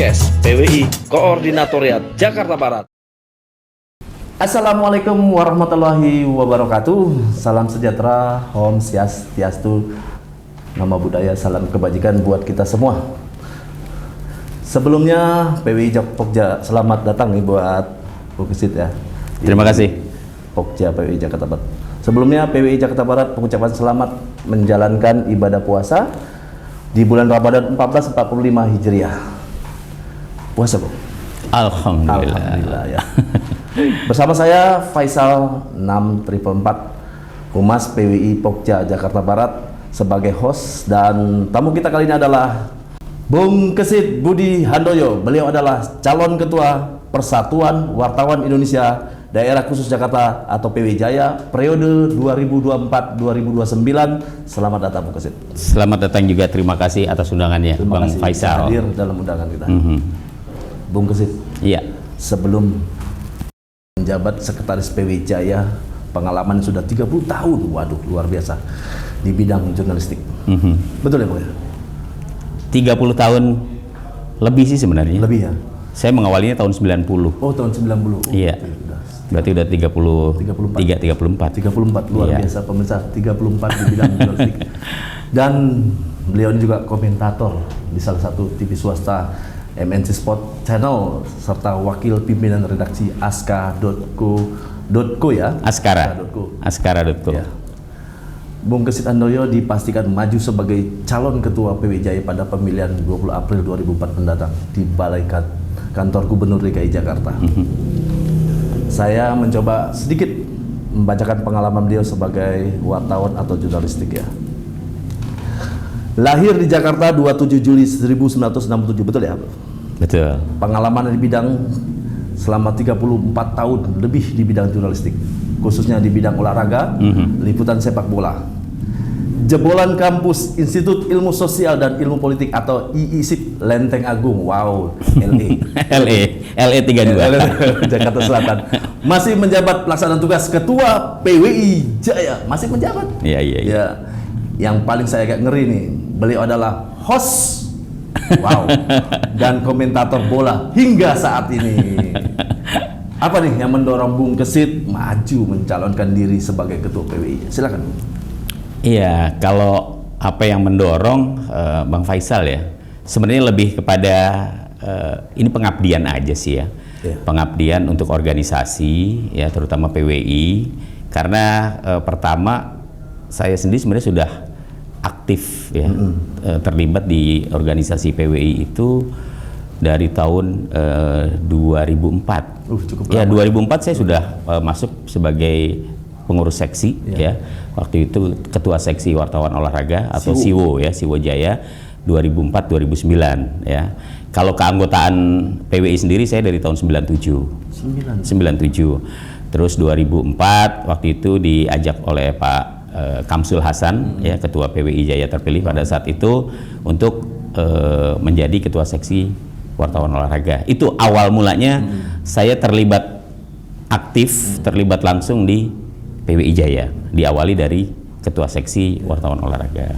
Podcast PWI Koordinatoriat Jakarta Barat. Assalamualaikum warahmatullahi wabarakatuh. Salam sejahtera, Om Swastiastu, nama budaya, salam kebajikan buat kita semua. Sebelumnya PWI Pokja, selamat datang nih buat Bu Kesit ya. Terima kasih. Pokja PWI Jakarta Barat. Sebelumnya PWI Jakarta Barat mengucapkan selamat menjalankan ibadah puasa di bulan Ramadan 1445 Hijriah. Puasa, Bu? Alhamdulillah. Ya. Bersama saya Faisal 6444, Humas PWI Pokja Jakarta Barat sebagai host, dan tamu kita kali ini adalah Bung Kesit Budi Handoyo. Beliau adalah calon ketua Persatuan Wartawan Indonesia Daerah Khusus Jakarta atau PW Jaya periode 2024-2029. Selamat datang, Bung Kesit. Selamat datang juga, terima kasih atas undangannya, Bang Faisal. Hadir dalam undangan kita. Bung Kesit. Iya. Sebelum menjabat Sekretaris PW Jaya, pengalaman sudah 30 tahun. Waduh, luar biasa di bidang jurnalistik. Betul ya, Bung? 30 tahun lebih sih sebenarnya. Lebih ya? Saya mengawalinya tahun 90. Oh, tahun 90. Oh, iya. Berarti udah 34. 34, luar iya. biasa pemirsa, 34 di bidang jurnalistik. Dan beliau ini juga komentator di salah satu TV swasta MNC Sport Channel, serta wakil pimpinan redaksi aska.co ya. Askara.co. Ya. Bung Kesit Handoyo dipastikan maju sebagai calon ketua PW Jaya pada pemilihan 20 April 2004 mendatang di Balai Kantor Gubernur DKI Jakarta. Saya mencoba sedikit membacakan pengalaman beliau sebagai wartawan atau jurnalistik ya. Lahir di Jakarta 27 Juli 1967, betul ya? Betul. Pengalaman di bidang selama 34 tahun lebih di bidang jurnalistik, khususnya di bidang olahraga, liputan sepak bola. Jebolan kampus Institut Ilmu Sosial dan Ilmu Politik atau IISIP Lenteng Agung. Wow, LE 32 Jakarta Selatan. Masih menjabat pelaksana tugas ketua PWI Jaya, masih menjabat. Iya. Ya. Yang paling saya agak ngeri nih, beliau adalah host, wow, dan komentator bola hingga saat ini. Apa nih yang mendorong Bung Kesit maju mencalonkan diri sebagai ketua PWI? Silakan. Iya, kalau apa yang mendorong Bang Faisal ya, sebenarnya lebih kepada ini pengabdian aja sih ya. Pengabdian untuk organisasi ya, terutama PWI, karena pertama saya sendiri sebenarnya sudah aktif ya, terlibat di organisasi PWI itu dari tahun 2004. Cukup ya, lama. 2004 saya sudah masuk sebagai pengurus seksi ya. Waktu itu ketua seksi wartawan olahraga atau SIWO ya, SIWO Jaya 2004-2009 ya. Kalau keanggotaan PWI sendiri saya dari tahun 97. Terus 2004 waktu itu diajak oleh Pak Kamsul Hasan ya, ketua PWI Jaya terpilih pada saat itu untuk menjadi ketua seksi wartawan olahraga. Itu awal mulanya saya terlibat aktif, terlibat langsung di PWI Jaya, diawali dari ketua seksi wartawan olahraga.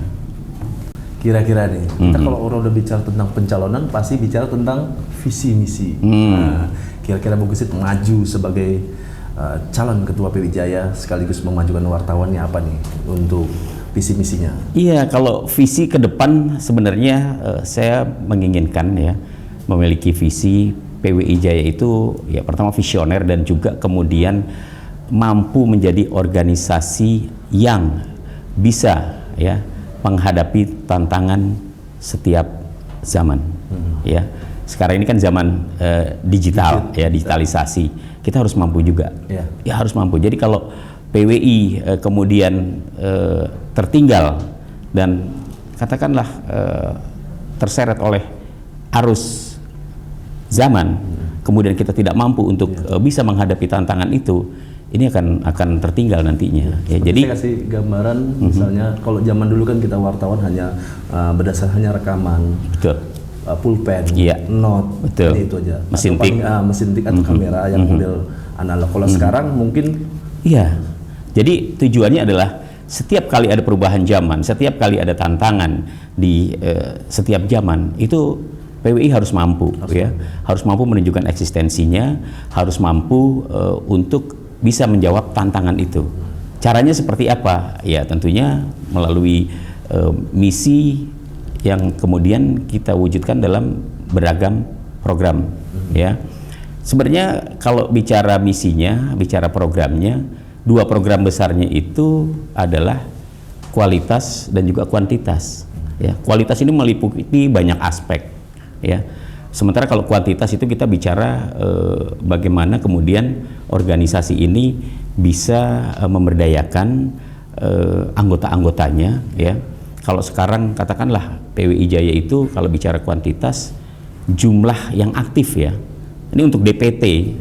Kira-kira nih, kita kalau orang udah bicara tentang pencalonan pasti bicara tentang visi misi. Nah, kira-kira Bung Kesit maju sebagai calon ketua PWI Jaya sekaligus memajukan wartawannya apa nih untuk visi misinya? Iya, kalau visi ke depan sebenarnya saya menginginkan ya memiliki visi PWI Jaya itu ya pertama visioner dan juga kemudian mampu menjadi organisasi yang bisa ya menghadapi tantangan setiap zaman. Ya, sekarang ini kan zaman digital ya, digitalisasi. Kita harus mampu juga. Ya harus mampu. Jadi kalau PWI kemudian tertinggal dan katakanlah terseret oleh arus zaman, kemudian kita tidak mampu untuk bisa menghadapi tantangan itu, ini akan tertinggal nantinya. Ya, jadi saya kasih gambaran, misalnya kalau zaman dulu kan kita wartawan hanya berdasarkan hanya rekaman, pulpen, note, itu aja. Mesin tik, atau kamera yang model analog. Kalau sekarang mungkin, jadi tujuannya adalah setiap kali ada perubahan zaman, setiap kali ada tantangan di setiap zaman itu PWI harus mampu, harus mampu menunjukkan eksistensinya, harus mampu untuk bisa menjawab tantangan itu. Caranya seperti apa? Ya tentunya melalui misi yang kemudian kita wujudkan dalam beragam program. Ya, sebenarnya kalau bicara misinya, bicara programnya, 2 program besarnya itu adalah kualitas dan juga kuantitas. Ya, kualitas ini meliputi banyak aspek. Ya, sementara kalau kuantitas itu kita bicara bagaimana kemudian organisasi ini bisa memberdayakan anggota-anggotanya. Ya, kalau sekarang katakanlah PWI Jaya itu kalau bicara kuantitas jumlah yang aktif ya. Ini untuk DPT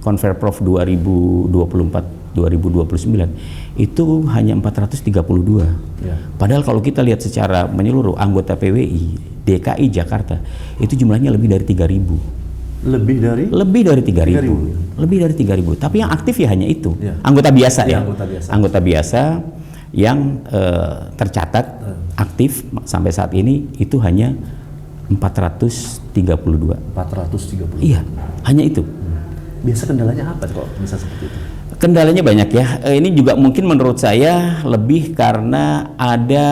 Konverprov 2024-2029 itu hanya 432. Padahal kalau kita lihat secara menyeluruh anggota PWI DKI Jakarta itu jumlahnya lebih dari 3.000. Lebih dari 3.000. Lebih dari 3.000. Tapi yang aktif ya hanya itu. Anggota biasa ya. Anggota biasa yang tercatat aktif sampai saat ini itu hanya 432. Iya, hanya itu. Biasa kendalanya apa kok bisa seperti itu? Kendalanya banyak ya. Ini juga mungkin menurut saya lebih karena ada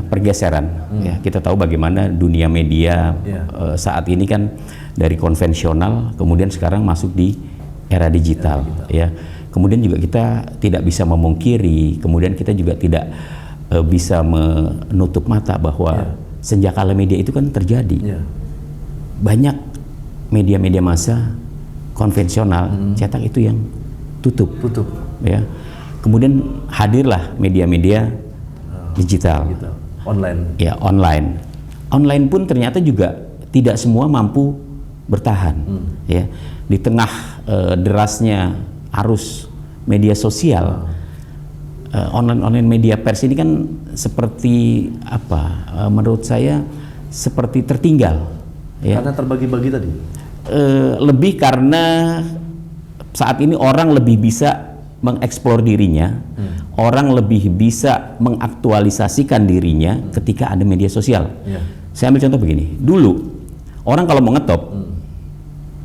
pergeseran. Ya, kita tahu bagaimana dunia media saat ini kan dari konvensional kemudian sekarang masuk di era digital. Ya. Kemudian juga kita tidak bisa memungkiri, kemudian kita juga tidak bisa menutup mata bahwa senjakala media itu kan terjadi. Banyak media-media massa konvensional cetak itu yang tutup. Ya. Kemudian hadirlah media-media digital. Online. Ya, online. Online pun ternyata juga tidak semua mampu bertahan. Ya. Di tengah derasnya arus media sosial, online media pers ini kan seperti apa? Menurut saya seperti tertinggal. Ya. Karena terbagi-bagi tadi. Lebih karena saat ini orang lebih bisa mengeksplor dirinya, orang lebih bisa mengaktualisasikan dirinya ketika ada media sosial. Saya ambil contoh begini, dulu orang kalau mau ngetop,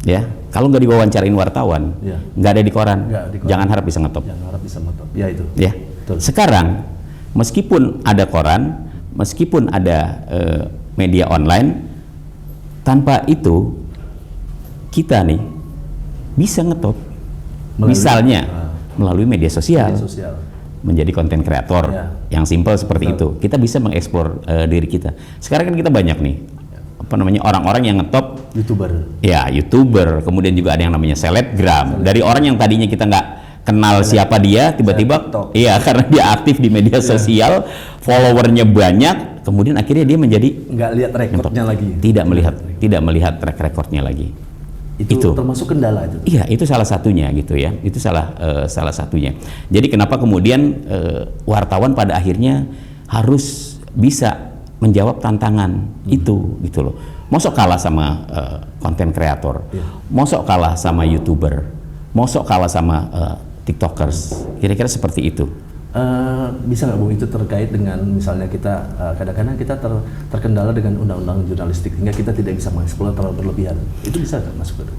ya kalau nggak diwawancarain wartawan, nggak ada di koran, jangan harap bisa ngetop. Ya itu. Ya. Betul. Sekarang meskipun ada koran, meskipun ada media online, tanpa itu kita nih bisa ngetop misalnya melalui media sosial, menjadi konten kreator yang simpel seperti itu. Kita bisa mengeksplor diri kita. Sekarang kan kita banyak nih orang-orang yang ngetop, YouTuber, kemudian juga ada yang namanya selebgram. Dari orang yang tadinya kita nggak kenal siapa dia, tiba-tiba karena dia aktif di media sosial, followernya banyak, kemudian akhirnya dia menjadi nggak lihat rekornya lagi, tidak melihat track recordnya lagi. Itu termasuk kendala itu. Iya, itu salah satunya gitu ya. Itu salah satunya. Jadi kenapa kemudian wartawan pada akhirnya harus bisa menjawab tantangan itu gitu loh. Mosok kalah sama konten kreator, mosok kalah sama YouTuber, mosok kalah sama TikTokers. Kira-kira seperti itu. Bisa nggak Bu, itu terkait dengan misalnya kita kadang-kadang kita terkendala dengan undang-undang jurnalistik hingga kita tidak bisa mengeksplor terlalu berlebihan. Itu bisa nggak masuk ke itu?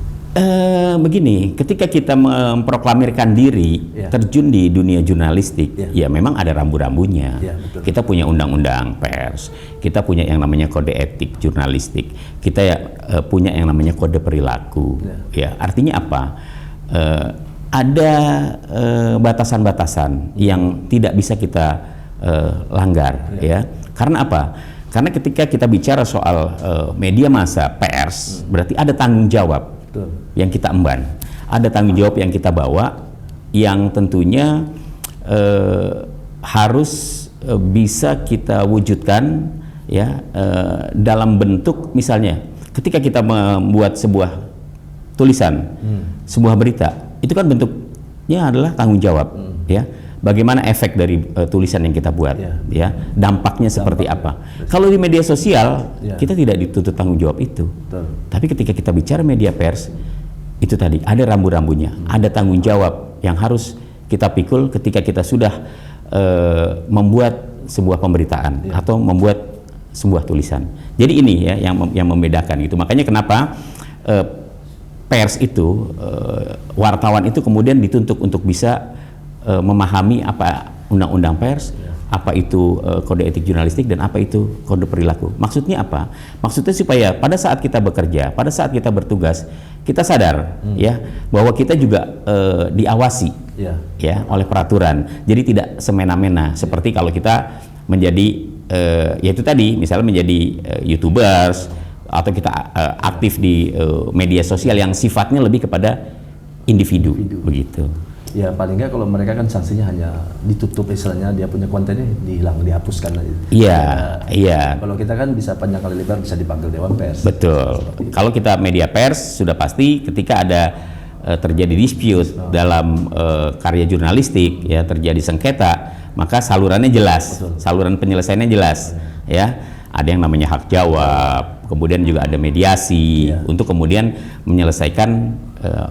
Begini, ketika kita memproklamirkan diri terjun di dunia jurnalistik, ya memang ada rambu-rambunya. Kita punya undang-undang pers, kita punya yang namanya kode etik jurnalistik, kita punya yang namanya kode perilaku. Ya, artinya apa? Ada batasan-batasan yang tidak bisa kita langgar, ya. Karena apa? Karena ketika kita bicara soal media massa, pers, berarti ada tanggung jawab yang kita emban, ada tanggung jawab yang kita bawa, yang tentunya harus bisa kita wujudkan, ya, dalam bentuk misalnya ketika kita membuat sebuah tulisan, sebuah berita. Itu kan bentuknya adalah tanggung jawab, ya. Bagaimana efek dari tulisan yang kita buat, ya. Dampaknya seperti apa. Kalau di media sosial, kita tidak dituntut tanggung jawab itu. Tapi ketika kita bicara media pers, itu tadi ada rambu-rambunya, ada tanggung jawab yang harus kita pikul ketika kita sudah membuat sebuah pemberitaan atau membuat sebuah tulisan. Jadi ini ya yang membedakan gitu. Makanya kenapa pers itu, wartawan itu kemudian dituntut untuk bisa memahami apa undang-undang pers, apa itu kode etik jurnalistik, dan apa itu kode perilaku. Maksudnya apa? Maksudnya supaya pada saat kita bekerja, pada saat kita bertugas, kita sadar ya bahwa kita juga diawasi ya oleh peraturan. Jadi tidak semena-mena seperti kalau kita menjadi yaitu tadi misalnya menjadi YouTubers atau kita aktif di media sosial yang sifatnya lebih kepada individu. Begitu. Ya paling nggak kalau mereka kan sanksinya hanya ditutup, istilahnya dia punya kontennya dihilang, dihapuskan aja. Iya, iya. Kalau kita kan bisa panjang kali lebar, bisa dipanggil Dewan Pers. Betul. Kalau kita media pers sudah pasti ketika ada terjadi dispute dalam karya jurnalistik, ya terjadi sengketa, maka salurannya jelas, saluran penyelesaiannya jelas, ya. Ada yang namanya hak jawab, kemudian juga ada mediasi untuk kemudian menyelesaikan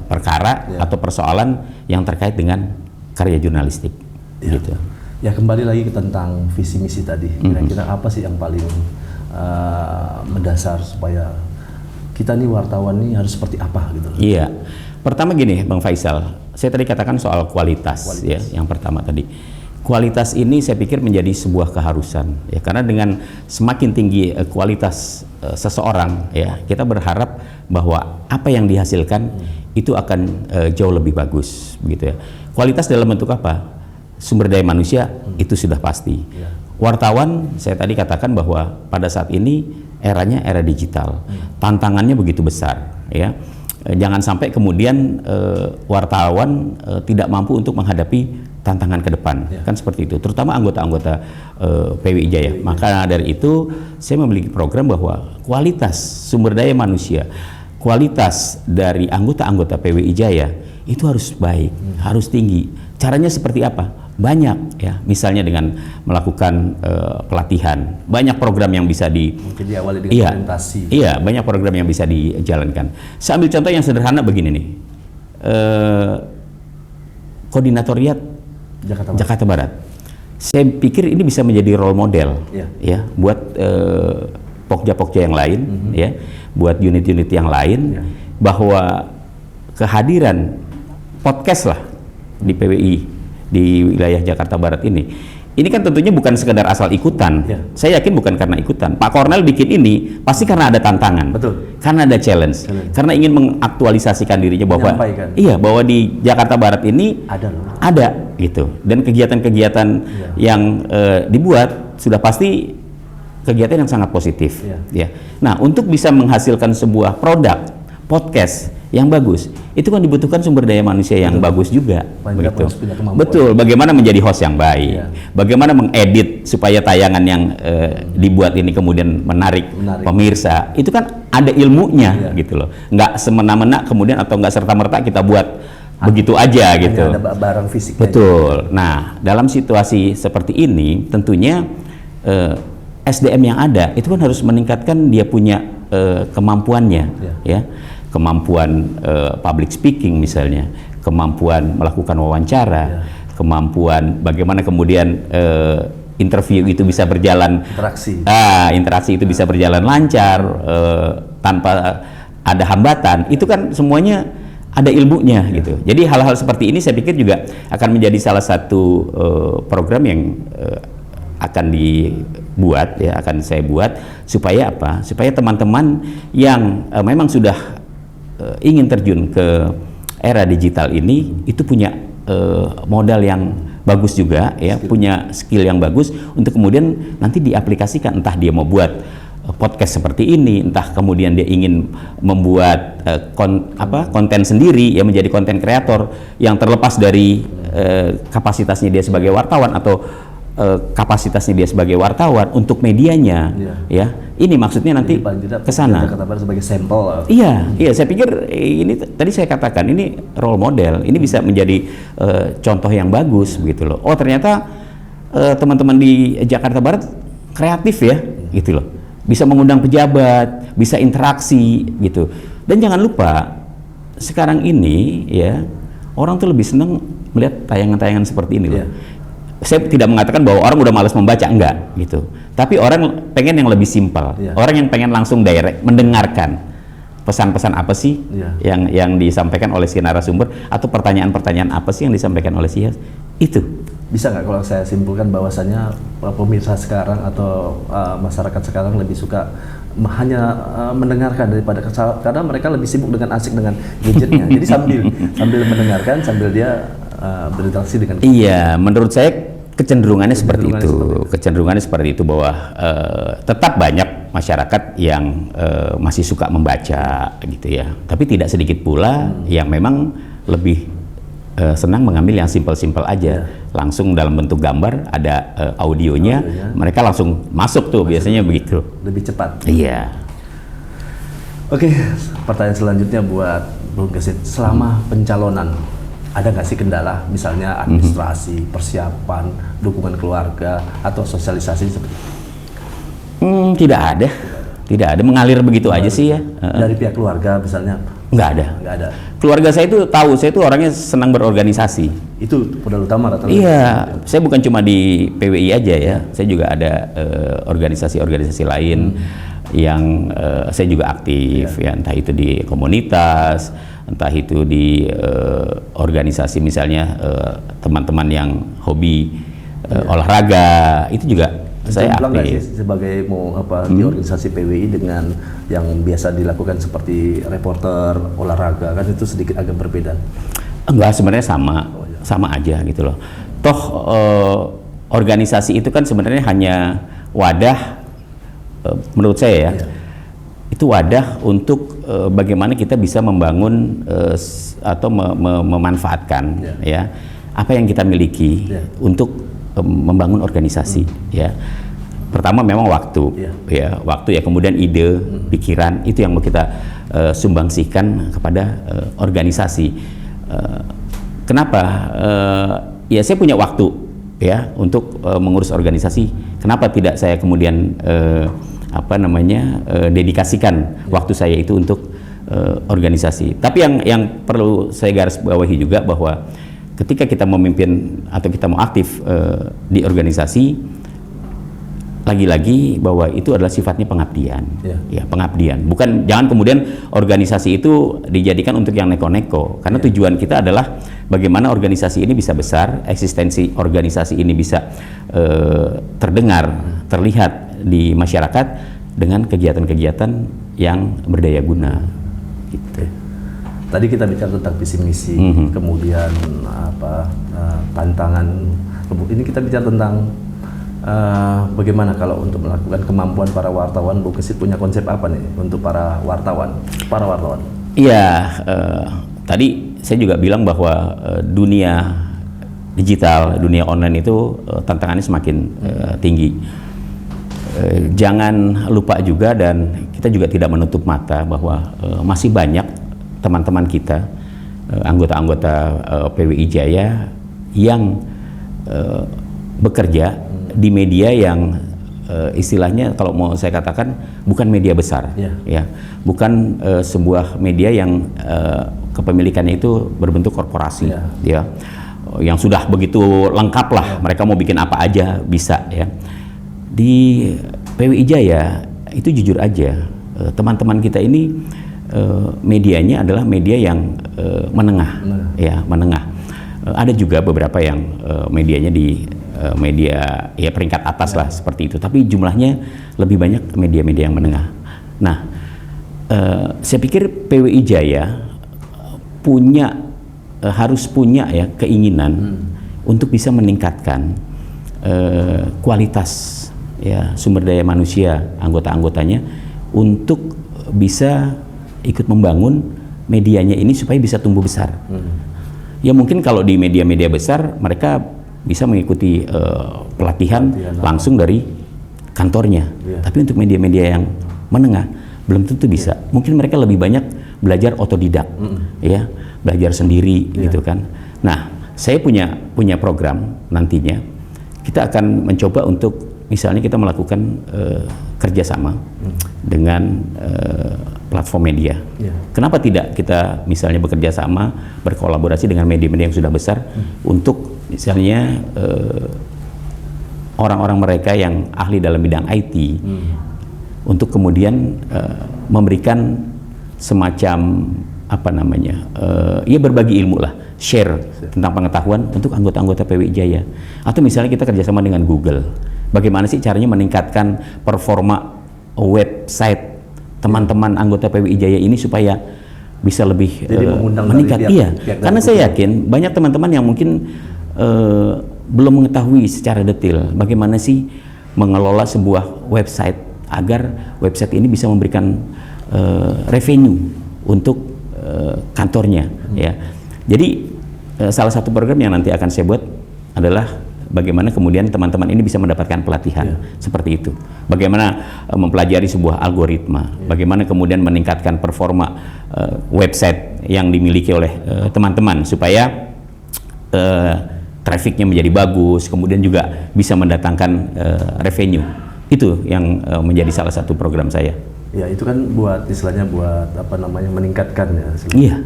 perkara atau persoalan yang terkait dengan karya jurnalistik. Gitu. Ya kembali lagi ke tentang visi misi tadi. Kira-kira apa sih yang paling mendasar supaya kita nih wartawan nih harus seperti apa gitu? Iya. Pertama gini, Bang Faisal, saya tadi katakan soal kualitas. Ya, yang pertama tadi. Kualitas ini saya pikir menjadi sebuah keharusan ya, karena dengan semakin tinggi kualitas seseorang ya, kita berharap bahwa apa yang dihasilkan itu akan jauh lebih bagus begitu ya. Kualitas dalam bentuk apa? Sumber daya manusia itu sudah pasti. Wartawan saya tadi katakan bahwa pada saat ini eranya era digital. Tantangannya begitu besar ya. Jangan sampai kemudian wartawan tidak mampu untuk menghadapi tantangan ke depan, kan seperti itu, terutama anggota-anggota PWI Jaya. Maka dari itu saya memiliki program bahwa kualitas sumber daya manusia, kualitas dari anggota-anggota PWI Jaya itu harus baik, harus tinggi. Caranya seperti apa? Banyak ya, misalnya dengan melakukan pelatihan, banyak program yang bisa mungkin diawali dengan presentasi. Iya, banyak program yang bisa dijalankan. Saya ambil contoh yang sederhana begini nih, koordinatoriat Jakarta Barat. Saya pikir ini bisa menjadi role model ya buat pokja-pokja yang lain ya, buat unit-unit yang lain bahwa kehadiran podcast lah di PWI di wilayah Jakarta Barat ini kan tentunya bukan sekedar asal ikutan. Saya yakin bukan karena ikutan. Pak Kornel bikin ini pasti karena ada tantangan. Betul. Karena ada challenge. Karena ingin mengaktualisasikan dirinya bahwa bahwa di Jakarta Barat ini ada gitu. Dan kegiatan-kegiatan yang dibuat sudah pasti kegiatan yang sangat positif. Ya. Nah, untuk bisa menghasilkan sebuah produk podcast yang bagus, itu kan dibutuhkan sumber daya manusia yang bagus juga. Begitu. Betul, bagaimana menjadi host yang baik, bagaimana mengedit supaya tayangan yang dibuat ini kemudian menarik pemirsa, itu kan ada ilmunya gitu loh. Nggak semena-mena kemudian atau nggak serta-merta kita buat begitu aja gitu. Ada barang fisiknya. Betul. Nah, dalam situasi seperti ini tentunya SDM yang ada itu kan harus meningkatkan dia punya kemampuannya ya. Kemampuan public speaking misalnya, kemampuan melakukan wawancara, kemampuan bagaimana kemudian interview itu bisa berjalan, interaksi itu bisa berjalan lancar tanpa ada hambatan, itu kan semuanya ada ilmunya gitu. Jadi hal-hal seperti ini saya pikir juga akan menjadi salah satu program yang akan dibuat ya, akan saya buat supaya apa? Supaya teman-teman yang memang sudah ingin terjun ke era digital ini itu punya modal yang bagus juga ya, punya skill yang bagus untuk kemudian nanti diaplikasikan, entah dia mau buat podcast seperti ini, entah kemudian dia ingin membuat konten sendiri ya, menjadi konten kreator yang terlepas dari kapasitasnya dia sebagai wartawan atau kapasitasnya dia sebagai wartawan untuk medianya ya. Ini maksudnya nanti ke sana. Jakarta Barat sebagai sampel. Iya, saya pikir ini tadi saya katakan ini role model, ini bisa menjadi contoh yang bagus begitu loh. Oh, ternyata teman-teman di Jakarta Barat kreatif ya gitu loh. Bisa mengundang pejabat, bisa interaksi gitu. Dan jangan lupa sekarang ini ya, orang tuh lebih senang melihat tayangan-tayangan seperti ini loh. saya tidak mengatakan bahwa orang udah malas membaca, enggak gitu. Tapi orang pengen yang lebih simpel, orang yang pengen langsung direct mendengarkan pesan-pesan apa sih yang disampaikan oleh si narasumber, atau pertanyaan-pertanyaan apa sih yang disampaikan oleh si host. Itu bisa nggak kalau saya simpulkan bahwasanya pemirsa sekarang atau masyarakat sekarang lebih suka hanya mendengarkan daripada karena mereka lebih sibuk dengan asik dengan gadgetnya. Jadi sambil mendengarkan sambil dia berinteraksi dengan kita. Iya, menurut saya kecenderungannya seperti itu. Kecenderungannya seperti itu bahwa tetap banyak masyarakat yang masih suka membaca gitu ya. Tapi tidak sedikit pula yang memang lebih senang mengambil yang simpel-simpel aja, langsung dalam bentuk gambar, ada audionya, mereka langsung masuk tuh, biasanya begitu. Lebih cepat. Iya. Oke, pertanyaan selanjutnya buat Bung Gesit. Selama pencalonan, ada nggak sih kendala, misalnya administrasi, persiapan, dukungan keluarga, atau sosialisasi seperti itu? Tidak ada, mengalir begitu aja sih ya. Dari pihak keluarga misalnya? Nggak ada. Keluarga saya itu tahu, saya itu orangnya senang berorganisasi. Itu modal utama rata-rata. Iya, saya bukan cuma di PWI aja ya, saya juga ada organisasi-organisasi lain yang saya juga aktif ya, entah itu di komunitas, entah itu di organisasi misalnya teman-teman yang hobi olahraga, itu juga saya aktif. Sebagai di organisasi PWI dengan yang biasa dilakukan seperti reporter olahraga, kan itu sedikit agak berbeda. Enggak, sebenarnya sama aja gitu loh. Toh organisasi itu kan sebenarnya hanya wadah, menurut saya ya, itu wadah untuk bagaimana kita bisa membangun atau memanfaatkan ya apa yang kita miliki untuk membangun organisasi ya. Pertama memang waktu waktu ya, kemudian ide, pikiran, itu yang mau kita sumbangsihkan kepada organisasi. Kenapa? Ya saya punya waktu ya untuk mengurus organisasi. Kenapa tidak saya kemudian dedikasikan waktu saya itu untuk organisasi. Tapi yang perlu saya garis bawahi juga bahwa ketika kita memimpin atau kita mau aktif di organisasi, lagi-lagi bahwa itu adalah sifatnya pengabdian, ya pengabdian. Bukan, jangan kemudian organisasi itu dijadikan untuk yang neko-neko, karena tujuan kita adalah bagaimana organisasi ini bisa besar, eksistensi organisasi ini bisa terdengar, terlihat di masyarakat dengan kegiatan-kegiatan yang berdaya guna. Gitu. Tadi kita bicara tentang visi misi, kemudian tantangan. Ini kita bicara tentang bagaimana kalau untuk melakukan kemampuan para wartawan. Bu Gesit punya konsep apa nih untuk para wartawan? Iya, tadi saya juga bilang bahwa dunia digital, dunia online itu tantangannya semakin tinggi. Jangan lupa juga, dan kita juga tidak menutup mata bahwa masih banyak teman-teman kita, anggota-anggota PWI Jaya yang bekerja di media yang istilahnya kalau mau saya katakan bukan media besar, ya, bukan sebuah media yang kepemilikannya itu berbentuk korporasi, ya, yang sudah begitu lengkap lah, mereka mau bikin apa aja bisa, ya. Di PWI Jaya itu jujur aja, teman-teman kita ini medianya adalah media yang menengah, ya, menengah. Ada juga beberapa yang medianya di media ya peringkat atas lah seperti itu, tapi jumlahnya lebih banyak media-media yang menengah. Nah, saya pikir PWI Jaya harus punya ya keinginan untuk bisa meningkatkan kualitas ya sumber daya manusia anggota-anggotanya untuk bisa ikut membangun medianya ini supaya bisa tumbuh besar. Ya mungkin kalau di media-media besar mereka bisa mengikuti pelatihan langsung dari kantornya. Tapi untuk media-media yang menengah belum tentu bisa. Mungkin mereka lebih banyak belajar otodidak, ya, belajar sendiri gitu kan. Nah, saya punya program nantinya. Kita akan mencoba untuk misalnya kita melakukan kerjasama dengan platform media. Kenapa tidak kita misalnya bekerja sama, berkolaborasi dengan media-media yang sudah besar untuk misalnya orang-orang mereka yang ahli dalam bidang IT untuk kemudian memberikan semacam apa namanya, ya berbagi ilmu lah, share tentang pengetahuan untuk anggota-anggota PWI Jaya. Atau misalnya kita kerjasama dengan Google, bagaimana sih caranya meningkatkan performa website teman-teman anggota PWI Jaya ini supaya bisa lebih meningkat. Iya, karena saya yakin banyak teman-teman yang mungkin belum mengetahui secara detail bagaimana sih mengelola sebuah website agar website ini bisa memberikan revenue untuk kantornya, ya. Jadi salah satu program yang nanti akan saya buat adalah bagaimana kemudian teman-teman ini bisa mendapatkan pelatihan seperti itu. Bagaimana mempelajari sebuah algoritma, bagaimana kemudian meningkatkan performa website yang dimiliki oleh teman-teman supaya trafficnya menjadi bagus, kemudian juga bisa mendatangkan revenue. Itu yang menjadi salah satu program saya. Ya, itu kan buat istilahnya buat apa namanya meningkatkan ya. Iya.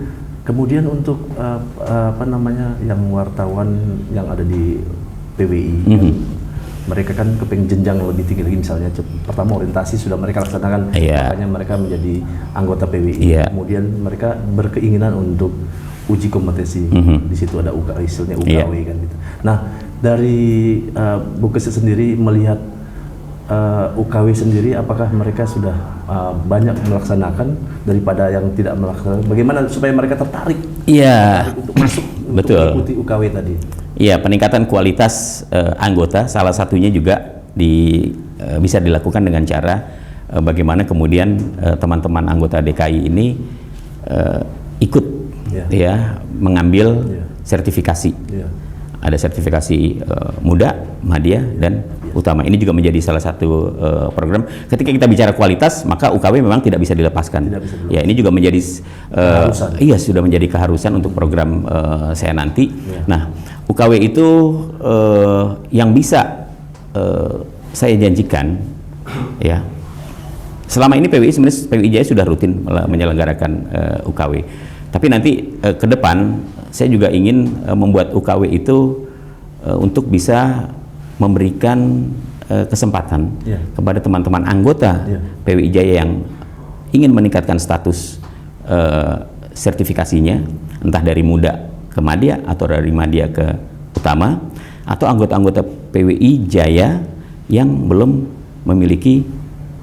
Kemudian untuk apa namanya yang wartawan yang ada di PWI, kan, mereka kan kepengen jenjang yang lebih tinggi lagi, misalnya pertama orientasi sudah mereka laksanakan, makanya mereka menjadi anggota PWI. Kemudian mereka berkeinginan untuk uji kompetensi, di situ ada istilahnya UKW kan gitu. Nah, dari Bu Kesit sendiri melihat UKW sendiri, apakah mereka sudah banyak melaksanakan daripada yang tidak melaksanakan? Bagaimana supaya mereka tertarik untuk masuk untuk mengikuti UKW tadi? Iya, peningkatan kualitas anggota salah satunya juga bisa dilakukan dengan cara bagaimana kemudian teman-teman anggota DKI ini ikut ya mengambil sertifikasi. Ada sertifikasi muda, madya, dan utama. Ini juga menjadi salah satu program. Ketika kita bicara kualitas, maka UKW memang tidak bisa dilepaskan. Ya, ini juga menjadi sudah menjadi keharusan untuk program saya nanti. Nah, UKW itu yang bisa saya janjikan, ya. Selama ini PWI Jaya sudah rutin menyelenggarakan UKW. Tapi nanti ke depan saya juga ingin membuat UKW itu untuk bisa memberikan kesempatan kepada teman-teman anggota PWI Jaya yang ingin meningkatkan status sertifikasinya, entah dari muda ke madya atau dari madya ke utama, atau anggota-anggota PWI Jaya yang belum memiliki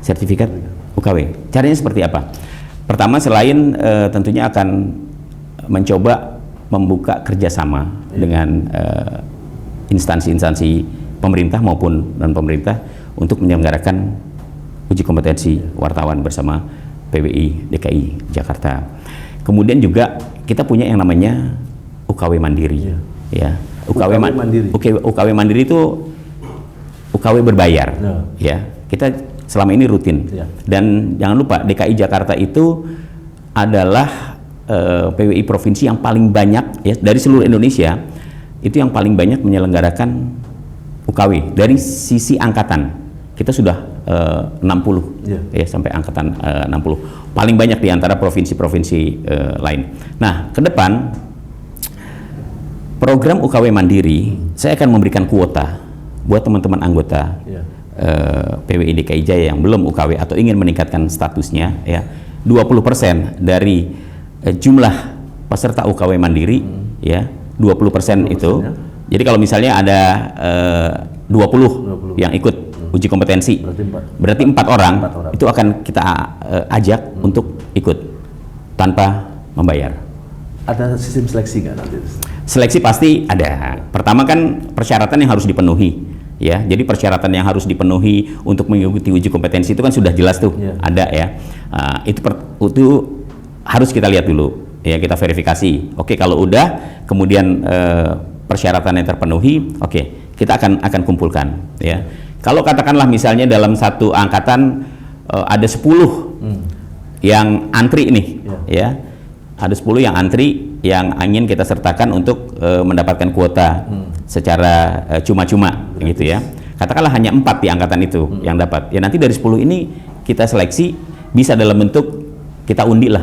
sertifikat UKW. Caranya seperti apa? Pertama, selain tentunya akan mencoba membuka kerjasama dengan instansi-instansi pemerintah maupun non-pemerintah untuk menyelenggarakan uji kompetensi wartawan bersama PWI DKI Jakarta. Kemudian juga kita punya yang namanya UKW Mandiri. Ya, UKW Mandiri itu UKW berbayar. Ya, kita selama ini rutin. Dan jangan lupa DKI Jakarta itu adalah PWI provinsi yang paling banyak, ya, dari seluruh Indonesia itu yang paling banyak menyelenggarakan UKW. Dari sisi angkatan kita sudah 60 ya, sampai angkatan 60, paling banyak di antara provinsi-provinsi lain. Nah, ke depan program UKW Mandiri saya akan memberikan kuota buat teman-teman anggota PWI DKI Jaya yang belum UKW atau ingin meningkatkan statusnya, ya, 20% dari jumlah peserta UKW Mandiri, ya, 20% itu. Jadi kalau misalnya ada 20 yang ikut uji kompetensi, berarti 4 orang itu akan kita ajak untuk ikut tanpa membayar. Ada sistem seleksi nggak nanti? Seleksi pasti ada. Pertama kan persyaratan yang harus dipenuhi. Ya, jadi persyaratan yang harus dipenuhi untuk mengikuti uji kompetensi itu kan sudah jelas tuh, ada ya. Itu harus kita lihat dulu, ya, kita verifikasi. Oke, kalau udah, kemudian persyaratannya terpenuhi, oke, kita akan kumpulkan. Ya, kalau katakanlah misalnya dalam satu angkatan ada 10 yang antri nih, ya, ada 10 yang antri yang ingin kita sertakan untuk mendapatkan kuota secara cuma-cuma, gitu ya. Katakanlah hanya 4 di angkatan itu yang dapat. Ya, nanti dari 10 ini kita seleksi, bisa dalam bentuk kita undi lah,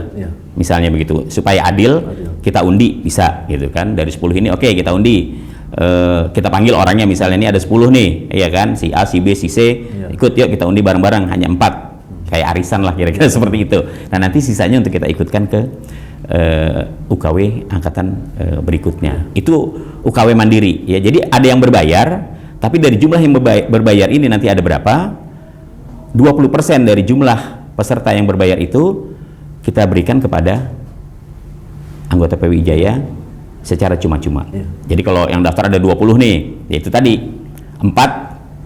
misalnya begitu, supaya adil, kita undi bisa, gitu kan. Dari 10 ini, oke, kita undi kita panggil orangnya, misalnya ini ada 10 nih, ya kan, si A, si B, si C, ikut yuk kita undi bareng-bareng, hanya 4, kayak arisan lah kira-kira seperti itu. Nah nanti sisanya untuk kita ikutkan ke UKW angkatan berikutnya. Itu UKW mandiri, ya. Jadi ada yang berbayar, tapi dari jumlah yang berbayar ini nanti ada berapa? 20% dari jumlah peserta yang berbayar itu kita berikan kepada anggota PWI Jaya secara cuma-cuma. Jadi kalau yang daftar ada 20 nih, yaitu tadi 4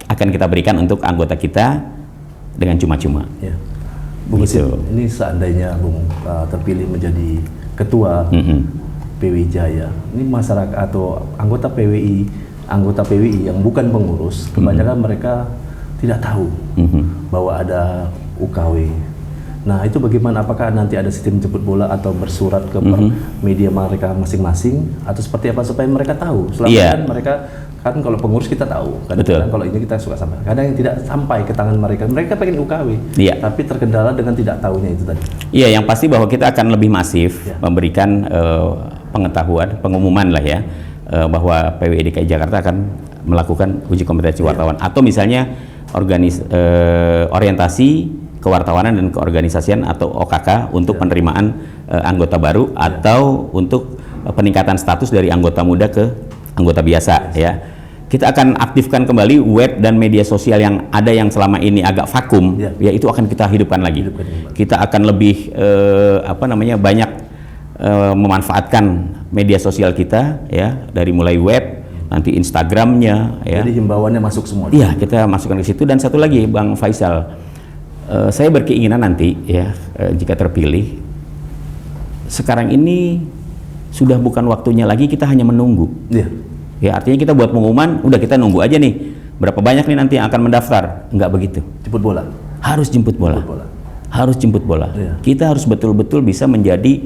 akan kita berikan untuk anggota kita dengan cuma-cuma. Bung Gesit, ini seandainya Bung terpilih menjadi ketua PWI Jaya, ini masyarakat atau anggota PWI yang bukan pengurus, kebanyakan mereka tidak tahu bahwa ada UKW. Nah itu bagaimana, apakah nanti ada sistem jemput bola atau bersurat ke media mereka masing-masing atau seperti apa supaya mereka tahu? Selama kan mereka kan kalau pengurus kita tahu, kadang-kadang kalau ini kita suka sampai, kadang yang tidak sampai ke tangan mereka pengen UKW, tapi terkendala dengan tidak tahunya itu tadi. Iya, yang pasti bahwa kita akan lebih masif memberikan pengetahuan, pengumuman lah ya, bahwa PWI DKI Jakarta akan melakukan uji kompetensi wartawan atau misalnya orientasi kewartawanan dan keorganisasian atau OKK untuk penerimaan anggota baru atau untuk peningkatan status dari anggota muda ke anggota biasa ya. Kita akan aktifkan kembali web dan media sosial yang ada yang selama ini agak vakum ya, itu akan kita hidupkan lagi. Kita akan lebih banyak memanfaatkan media sosial kita ya, dari mulai web, nanti Instagramnya ya. Jadi himbauannya masuk semua. Iya, kita masukkan ke situ. Dan satu lagi Bang Faisal, saya berkeinginan nanti ya, jika terpilih, sekarang ini sudah bukan waktunya lagi kita hanya menunggu. Ya, artinya kita buat pengumuman, udah kita nunggu aja nih berapa banyak nih nanti yang akan mendaftar. Enggak begitu. Jemput bola. Harus jemput bola. Harus jemput bola. Kita harus betul-betul bisa menjadi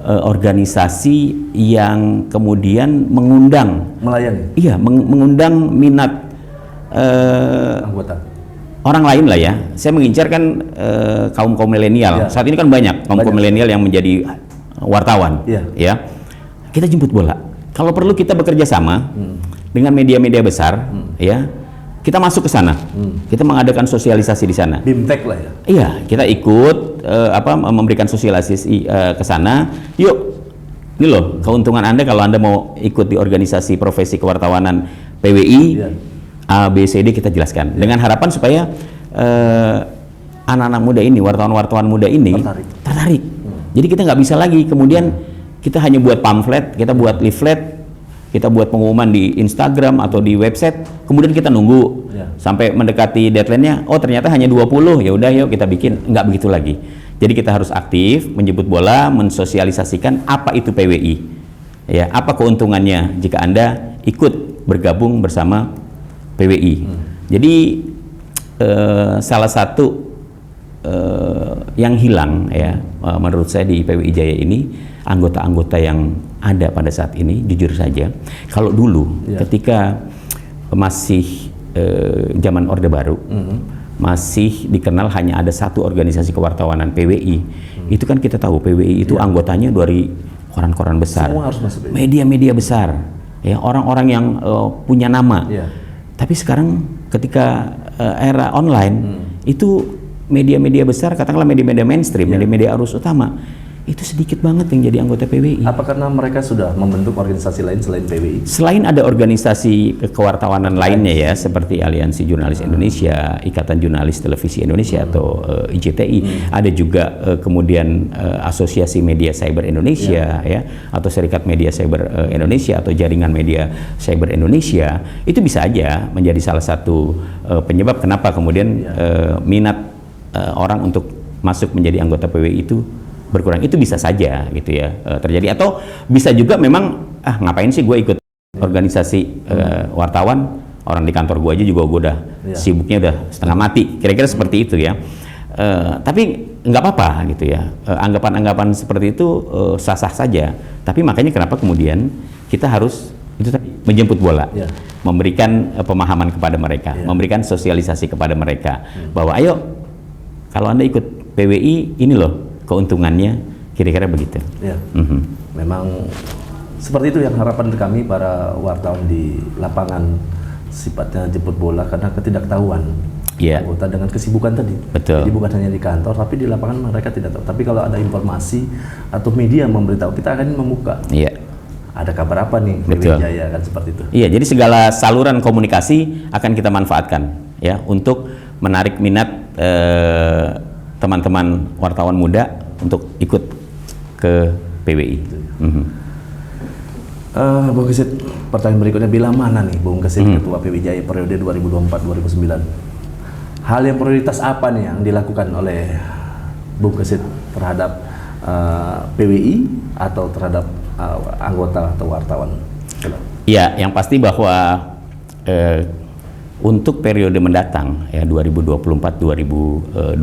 organisasi yang kemudian mengundang, melayani. Iya, mengundang minat anggota. Orang lain lah ya. Saya mengincar kan kaum milenial. Saat ini kan banyak kaum milenial yang menjadi wartawan. Ya, kita jemput bola. Kalau perlu kita bekerja sama dengan media-media besar, ya, kita masuk ke sana. Kita mengadakan sosialisasi di sana. Bimtek lah ya. Iya, kita ikut memberikan sosialisasi ke sana. Yuk, ini loh keuntungan Anda kalau Anda mau ikut di organisasi profesi kewartawanan PWI. A, B, C, D kita jelaskan dengan harapan supaya anak-anak muda ini, wartawan-wartawan muda ini tertarik. Jadi kita nggak bisa lagi kemudian kita hanya buat pamflet, kita buat leaflet, kita buat pengumuman di Instagram atau di website, kemudian kita nunggu sampai mendekati deadline-nya, oh ternyata hanya 20, ya udah yuk kita bikin. Nggak begitu lagi. Jadi kita harus aktif menjemput bola, mensosialisasikan apa itu PWI, ya, apa keuntungannya jika Anda ikut bergabung bersama PWI. Jadi salah satu yang hilang ya, menurut saya di PWI Jaya ini, anggota-anggota yang ada pada saat ini, jujur saja, kalau dulu ketika masih zaman Orde Baru, masih dikenal hanya ada satu organisasi kewartawanan PWI, itu kan kita tahu PWI itu anggotanya dari koran-koran besar, media-media besar, ya, orang-orang yang punya nama. Tapi sekarang ketika era online, itu media-media besar, katakanlah media-media mainstream, media-media arus utama, itu sedikit banget yang jadi anggota PWI. Apa karena mereka sudah membentuk organisasi lain selain PWI? Selain ada organisasi kewartawanan lainnya ya, seperti Aliansi Jurnalis Indonesia, Ikatan Jurnalis Televisi Indonesia atau IJTI, ada juga kemudian Asosiasi Media Cyber Indonesia ya, atau Serikat Media Cyber Indonesia atau Jaringan Media Cyber Indonesia. Itu bisa aja menjadi salah satu penyebab kenapa kemudian minat orang untuk masuk menjadi anggota PWI itu berkurang. Itu bisa saja gitu ya terjadi, atau bisa juga memang ngapain sih gue ikut organisasi wartawan, orang di kantor gue aja juga gue udah sibuknya udah setengah mati, kira-kira seperti itu ya. Tapi nggak apa-apa gitu ya, anggapan-anggapan seperti itu sah-sah saja. Tapi makanya kenapa kemudian kita harus itu tadi menjemput bola, memberikan pemahaman kepada mereka, memberikan sosialisasi kepada mereka bahwa ayo kalau Anda ikut PWI, ini loh keuntungannya, kira-kira begitu. Memang Seperti itu yang harapan kami para wartawan di lapangan, sifatnya jemput bola karena ketidaktahuan anggota dengan kesibukan tadi. Betul. Jadi bukan hanya di kantor, tapi di lapangan mereka tidak tahu. Tapi kalau ada informasi atau media memberitahu, kita akan membuka. Ada kabar apa nih PWI Jaya, kan seperti itu. Iya, jadi segala saluran komunikasi akan kita manfaatkan ya untuk menarik minat teman-teman wartawan muda untuk ikut ke PWI. Bung Kesit, pertanyaan berikutnya, bila mana nih Bung Kesit Ketua PWI Jaya periode 2024-2029? Hal yang prioritas apa nih yang dilakukan oleh Bung Kesit terhadap PWI atau terhadap anggota atau wartawan? Ya, yang pasti bahwa untuk periode mendatang ya 2024-2029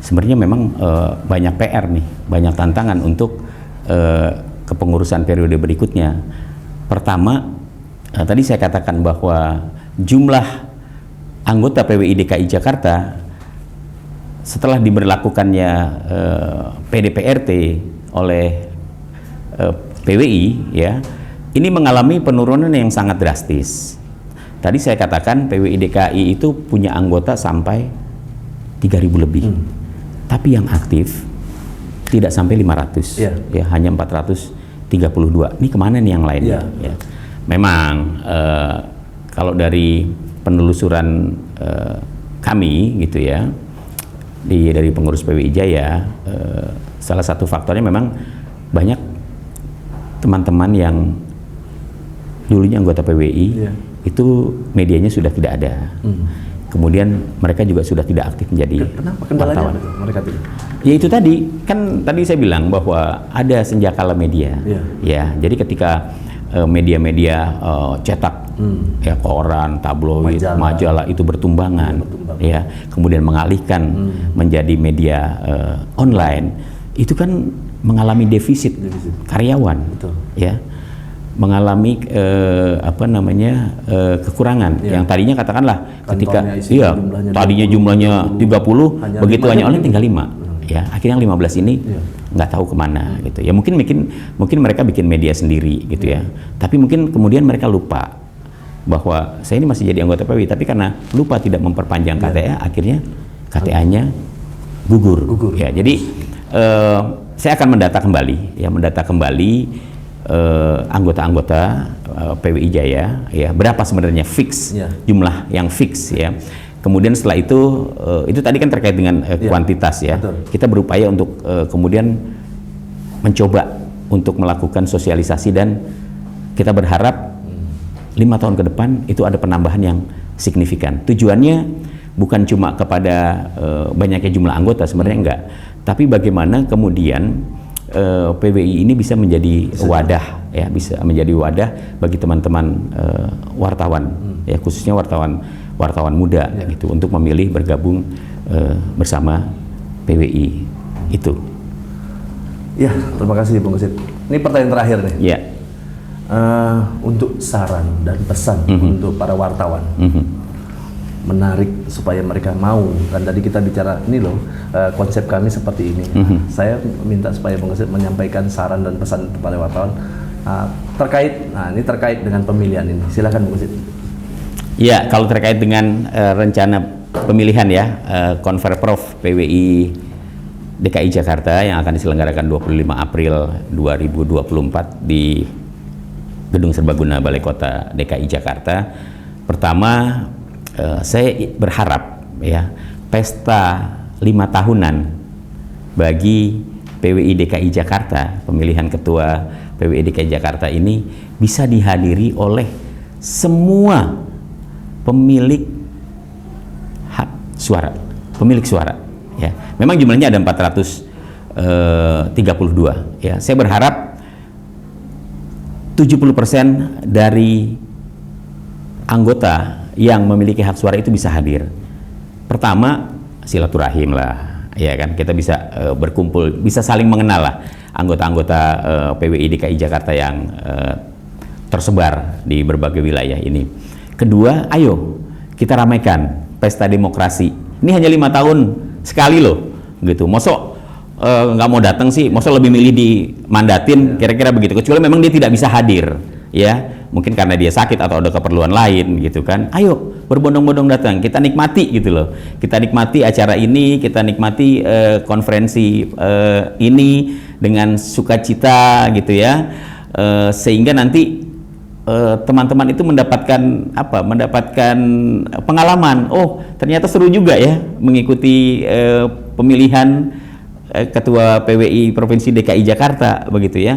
sebenarnya memang banyak PR nih, banyak tantangan untuk kepengurusan periode berikutnya. Pertama, tadi saya katakan bahwa jumlah anggota PWI DKI Jakarta setelah diberlakukannya PDPRT oleh PWI ya, ini mengalami penurunan yang sangat drastis. Tadi saya katakan PWI DKI itu punya anggota sampai 3.000 lebih, tapi yang aktif tidak sampai 500, ya hanya 432. Ini kemana nih yang lainnya? Ya. Memang kalau dari penelusuran kami gitu ya, dari pengurus PWI Jaya, salah satu faktornya memang banyak teman-teman yang dulunya anggota PWI itu medianya sudah tidak ada. Kemudian mereka juga sudah tidak aktif menjadi wartawan. Mereka tidak? Ya itu tadi, kan tadi saya bilang bahwa ada senjakala media. Ya, jadi ketika media-media cetak, ya koran, tabloid, majalah itu bertumbangan, ya, kemudian mengalihkan menjadi media online, itu kan mengalami defisit karyawan, ya, mengalami kekurangan yang tadinya katakanlah ketika tadinya jumlahnya 30, begitu hanya online tinggal 5, ya akhirnya 15 ini nggak tahu kemana gitu ya. Mungkin mereka bikin media sendiri gitu ya, tapi mungkin kemudian mereka lupa bahwa saya ini masih jadi anggota PWI, tapi karena lupa tidak memperpanjang KTA, akhirnya KTA-nya gugur. Ya, jadi saya akan mendata kembali anggota-anggota PWI Jaya ya, berapa sebenarnya fix jumlah yang fix ya. Kemudian setelah itu tadi kan terkait dengan kuantitas ya. Kita berupaya untuk kemudian mencoba untuk melakukan sosialisasi, dan kita berharap 5 tahun ke depan itu ada penambahan yang signifikan. Tujuannya bukan cuma kepada banyaknya jumlah anggota, sebenarnya enggak, tapi bagaimana kemudian PWI ini bisa menjadi wadah ya, bisa menjadi wadah bagi teman-teman wartawan ya, khususnya wartawan muda gitu, untuk memilih bergabung bersama PWI itu. Ya, terima kasih Bung Kesit. Ini pertanyaan terakhir nih. Ya. Untuk saran dan pesan untuk para wartawan, menarik supaya mereka mau, kan tadi kita bicara ini loh, konsep kami seperti ini. Saya minta supaya Bung Kesit menyampaikan saran dan pesan kepada wartawan terkait dengan pemilihan ini. Silakan Bung Kesit. Ya, kalau terkait dengan rencana pemilihan ya, Konverprov PWI DKI Jakarta yang akan diselenggarakan 25 April 2024 di Gedung Serbaguna Balai Kota DKI Jakarta. Pertama, saya berharap ya, pesta 5 tahunan bagi PWI DKI Jakarta, pemilihan ketua PWI DKI Jakarta ini bisa dihadiri oleh semua pemilik hak suara, pemilik suara ya. Memang jumlahnya ada 432 ya. Saya berharap 70% dari anggota yang memiliki hak suara itu bisa hadir. Pertama, silaturahim lah, ya kan, kita bisa berkumpul, bisa saling mengenal lah anggota-anggota PWI DKI Jakarta yang tersebar di berbagai wilayah ini. Kedua, ayo kita ramaikan pesta demokrasi. Ini hanya 5 tahun sekali loh, gitu. Mosok nggak mau datang sih, maksudnya lebih milih dimandatin, kira-kira begitu. Kecuali memang dia tidak bisa hadir, ya. Mungkin karena dia sakit atau ada keperluan lain gitu kan. Ayo berbondong-bondong datang, kita nikmati gitu loh. Kita nikmati acara ini, kita nikmati konferensi ini dengan sukacita gitu ya. Sehingga nanti teman-teman itu mendapatkan apa? Mendapatkan pengalaman. Oh, ternyata seru juga ya mengikuti pemilihan Ketua PWI Provinsi DKI Jakarta begitu ya.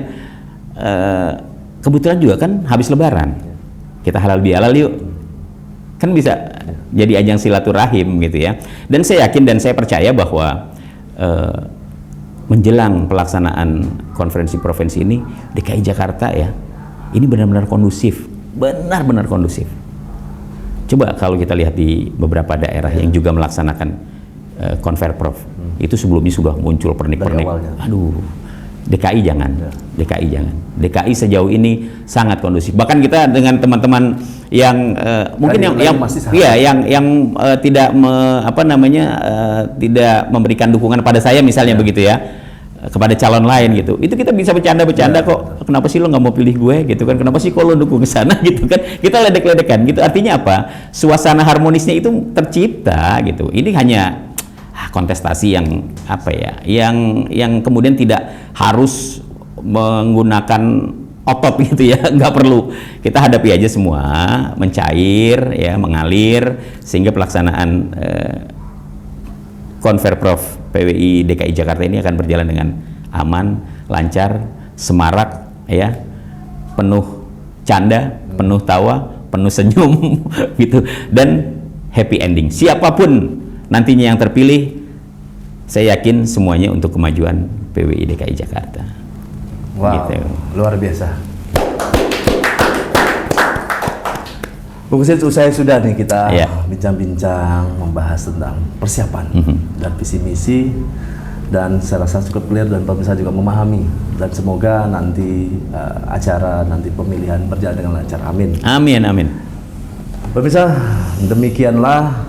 Kebetulan juga kan habis Lebaran, kita halal bihalal yuk, kan bisa jadi ajang silaturahim gitu ya. Dan saya yakin dan saya percaya bahwa menjelang pelaksanaan konferensi provinsi ini, DKI Jakarta ya, ini benar-benar kondusif, benar-benar kondusif. Coba kalau kita lihat di beberapa daerah yang juga melaksanakan konverprov, itu sebelumnya sudah muncul pernik-pernik. Aduh, DKI jangan, DKI jangan. DKI sejauh ini sangat kondusif. Bahkan kita dengan teman-teman yang mungkin yang tidak tidak memberikan dukungan pada saya misalnya begitu ya, kepada calon lain gitu. Itu kita bisa bercanda-bercanda kok. Kenapa sih lo nggak mau pilih gue gitu kan? Kenapa sih kalau dukung ke sana gitu kan? Kita ledek-ledekan gitu. Artinya apa? Suasana harmonisnya itu tercipta gitu. Ini hanya kontestasi yang apa ya, yang kemudian tidak harus menggunakan otot gitu ya, nggak perlu, kita hadapi aja semua, mencair ya, mengalir, sehingga pelaksanaan Konverprov PWI DKI Jakarta ini akan berjalan dengan aman, lancar, semarak ya, penuh canda, penuh tawa, penuh senyum gitu, dan happy ending. Siapapun nantinya yang terpilih, saya yakin semuanya untuk kemajuan PWI DKI Jakarta. Wow, gitu. Luar biasa. Bung Kesit, usai sudah nih kita bincang-bincang membahas tentang persiapan dan visi misi, dan saya rasa cukup clear dan pemirsa juga memahami, dan semoga nanti acara nanti pemilihan berjalan dengan lancar. Amin. Amin, amin. Pemirsa, demikianlah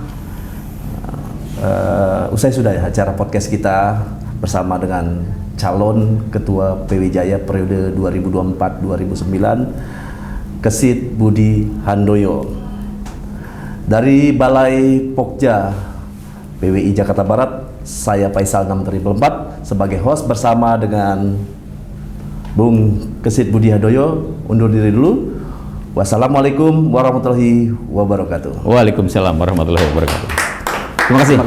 usai sudah ya acara podcast kita bersama dengan calon Ketua PW Jaya periode 2024-2029, Kesit Budi Handoyo. Dari Balai Pokja PWI Jakarta Barat, saya Faisal 644 sebagai host bersama dengan Bung Kesit Budi Handoyo undur diri dulu. Wassalamualaikum warahmatullahi wabarakatuh. Waalaikumsalam warahmatullahi wabarakatuh. Terima kasih.